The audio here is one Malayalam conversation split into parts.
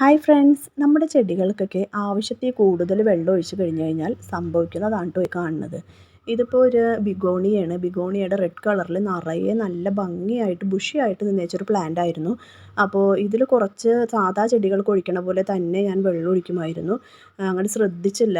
ഹായ് ഫ്രണ്ട്സ്, നമ്മുടെ ചെടികൾക്കൊക്കെ ആവശ്യത്തിൽ കൂടുതൽ വെള്ളം ഒഴിച്ച് കഴിഞ്ഞ് കഴിഞ്ഞാൽ സംഭവിക്കുന്നതാണ് കേട്ടോ ഈ കാണുന്നത്. ഇതിപ്പോൾ ഒരു ബിഗോണിയാണ്. ബിഗോണിയുടെ റെഡ് കളറിൽ നിറയെ നല്ല ഭംഗിയായിട്ട് ബുഷിയായിട്ട് നിന്നേച്ചൊരു പ്ലാന്റ് ആയിരുന്നു. അപ്പോൾ ഇതിൽ കുറച്ച് സാധാ ചെടികൾക്ക് ഒഴിക്കണ പോലെ തന്നെ ഞാൻ വെള്ളം ഒഴിക്കുമായിരുന്നു. അങ്ങനെ ശ്രദ്ധിച്ചില്ല.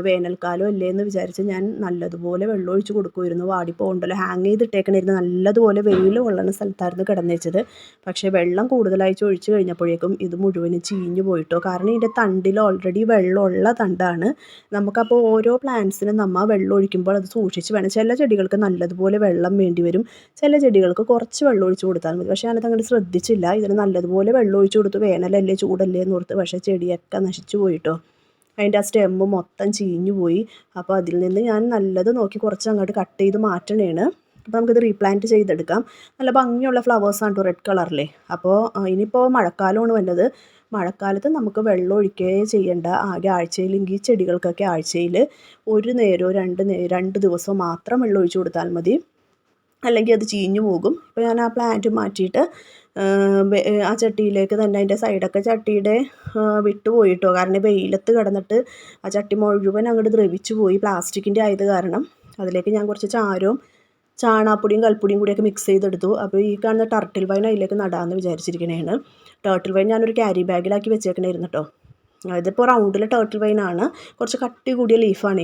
വേനൽക്കാലം അല്ലേ എന്ന് വിചാരിച്ച് ഞാൻ നല്ലതുപോലെ വെള്ളം ഒഴിച്ച് കൊടുക്കുമായിരുന്നു. വാടിപ്പോകണ്ടല്ലോ, ഹാങ് ചെയ്തിട്ടേക്കണായിരുന്നു. നല്ലതുപോലെ വെയിൽ കൊള്ളുന്ന സ്ഥലത്തായിരുന്നു കിടന്നേച്ചത്. പക്ഷേ വെള്ളം കൂടുതലായി ഒഴിച്ച് കഴിഞ്ഞപ്പോഴേക്കും ഇത് മുഴുവനും ചീഞ്ഞു പോയിട്ടോ. കാരണം ഇതിൻ്റെ തണ്ടിൽ ഓൾറെഡി വെള്ളമുള്ള തണ്ടാണ്. നമുക്കപ്പോൾ ഓരോ പ്ലാന്റ്സിനും നമ്മൾ വെള്ളം ഒഴിക്കുമ്പോൾ അത് സൂക്ഷിച്ച് വേണം. ചില ചെടികൾക്ക് നല്ലതുപോലെ വെള്ളം വേണ്ടി വരും, ചില ചെടികൾക്ക് കുറച്ച് വെള്ളം ഒഴിച്ച് കൊടുത്താൽ മതി. പക്ഷേ ഞാനത് അങ്ങനെ ശ്രദ്ധിച്ചില്ല. ഇതിന് നല്ലതുപോലെ വെള്ളം ഒഴിച്ച് കൊടുത്തു. വേനലല്ലേ ചൂടല്ലേ എന്ന് ഓർത്ത്. പക്ഷേ ചെടിയൊക്കെ നശിച്ചു പോയിട്ടോ. അതിൻ്റെ ആ സ്റ്റെമ്മ് മൊത്തം ചീഞ്ഞു പോയി. അപ്പോൾ അതിൽ നിന്ന് ഞാൻ നല്ലത് നോക്കി കുറച്ച് അങ്ങോട്ട് കട്ട് ചെയ്ത് മാറ്റണേണ്. അപ്പോൾ നമുക്കിത് റീപ്ലാന്റ് ചെയ്തെടുക്കാം. നല്ല ഭംഗിയുള്ള ഫ്ലവേഴ്സാണ് കേട്ടോ, റെഡ് കളറിലെ. അപ്പോൾ ഇനിയിപ്പോൾ മഴക്കാലമാണ് വന്നത്. മഴക്കാലത്ത് നമുക്ക് വെള്ളം ഒഴിക്കുകയേ ചെയ്യേണ്ട. ആകെ ആഴ്ചയിലെങ്കിൽ ഈ ചെടികൾക്കൊക്കെ ആഴ്ചയിൽ ഒരു നേരമോ രണ്ട് ദിവസമോ മാത്രം വെള്ളം ഒഴിച്ച് കൊടുത്താൽ മതി. അല്ലെങ്കിൽ അത് ചീഞ്ഞു പോകും. ഇപ്പോൾ ഞാൻ ആ പ്ലാന്റ് മാറ്റിയിട്ട് ആ ചട്ടിയിലേക്ക് തന്നെ അതിൻ്റെ സൈഡൊക്കെ ചട്ടിയുടെ വിട്ട് പോയിട്ടോ. കാരണം വെയിലത്ത് കിടന്നിട്ട് ആ ചട്ടി മുഴുവൻ അങ്ങോട്ട് ദ്രവിച്ചു പോയി. പ്ലാസ്റ്റിക്കിൻ്റെ ആയത് കാരണം അതിലേക്ക് ഞാൻ കുറച്ച് ചാരവും ചാണകപ്പൊടിയും കൽപ്പൊടിയും കൂടിയൊക്കെ മിക്സ് ചെയ്തെടുത്തു. അപ്പോൾ ഈ കാണുന്ന ടർട്ടിൽ വൈൻ അതിലേക്ക് നടാമെന്ന് വിചാരിച്ചിരിക്കണേണ്. ടർട്ടിൽ വൈൻ ഞാനൊരു ക്യാരി ബാഗിലാക്കി വെച്ചേക്കണായിരുന്നു കേട്ടോ. ഇതിപ്പോൾ റൗണ്ടിലെ ടർട്ടിൽ വൈനാണ്. കുറച്ച് കട്ടി കൂടിയ ലീഫാണ്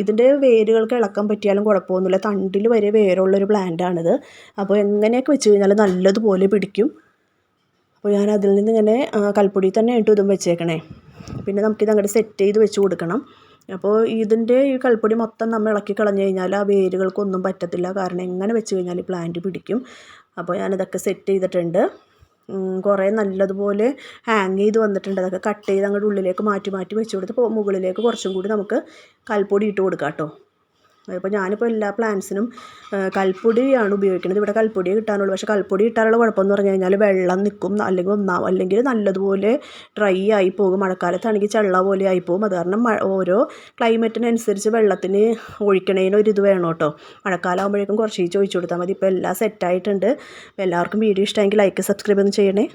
ഇതിൻ്റെ വേരുകൾക്ക് ഇളക്കാൻ പറ്റിയാലും കുഴപ്പമൊന്നുമില്ല. തണ്ടിൽ വരെ വേരുള്ളൊരു പ്ലാന്റാണിത്. അപ്പോൾ എങ്ങനെയൊക്കെ വെച്ച് കഴിഞ്ഞാൽ നല്ലതുപോലെ പിടിക്കും. അപ്പോൾ ഞാൻ അതിൽ നിന്ന് ഇങ്ങനെ കൽപ്പൊടി തന്നെ ആയിട്ട് ഇതും വെച്ചേക്കണേ. പിന്നെ നമുക്കിത് അങ്ങോട്ട് സെറ്റ് ചെയ്ത് വെച്ച് കൊടുക്കണം. അപ്പോൾ ഇതിൻ്റെ ഈ കൽപ്പൊടി മൊത്തം നമ്മൾ ഇളക്കി കളഞ്ഞു കഴിഞ്ഞാൽ ആ വേരുകൾക്കൊന്നും പറ്റത്തില്ല. കാരണം എങ്ങനെ വെച്ച് കഴിഞ്ഞാൽ ഈ പ്ലാന്റ് പിടിക്കും. അപ്പോൾ ഞാനിതൊക്കെ സെറ്റ് ചെയ്തിട്ടുണ്ട്. കുറേ നല്ലതുപോലെ ഹാങ് ചെയ്ത് വന്നിട്ടുണ്ട്. അതൊക്കെ കട്ട് ചെയ്ത് അങ്ങോട്ട് ഉള്ളിലേക്ക് മാറ്റി മാറ്റി വെച്ച് കൊടുത്ത് മുകളിലേക്ക് കുറച്ചും കൂടി നമുക്ക് കൽപ്പൊടി ഇട്ട് കൊടുക്കാം കേട്ടോ. അപ്പോൾ ഞാനിപ്പോൾ എല്ലാ പ്ലാന്റ്സിനും കൽപ്പൊടിയാണ് ഉപയോഗിക്കുന്നത്. ഇവിടെ കൽപ്പൊടിയേ കിട്ടാനുള്ളൂ. പക്ഷേ കൽപ്പൊടി ഇട്ടാനുള്ള കുഴപ്പമെന്ന് പറഞ്ഞു കഴിഞ്ഞാൽ വെള്ളം നിൽക്കും, അല്ലെങ്കിൽ നല്ലതുപോലെ ഡ്രൈ ആയി പോകും. മഴക്കാലത്താണെങ്കിൽ ചള്ള പോലെ ആയിപ്പോകും. അത് കാരണം ഓരോ ക്ലൈമറ്റിനനുസരിച്ച് വെള്ളത്തിന് ഒഴിക്കണേന് ഒരു ഇത് വേണം കേട്ടോ. മഴക്കാലം ആകുമ്പോഴേക്കും കുറച്ച് ഒഴിച്ച് കൊടുത്താൽ മതി. ഇപ്പോൾ എല്ലാം സെറ്റായിട്ടുണ്ട്. എല്ലാവർക്കും വീഡിയോ ഇഷ്ടമെങ്കിൽ ലൈക്ക് സബ്സ്ക്രൈബ് ഒന്ന് ചെയ്യണേ.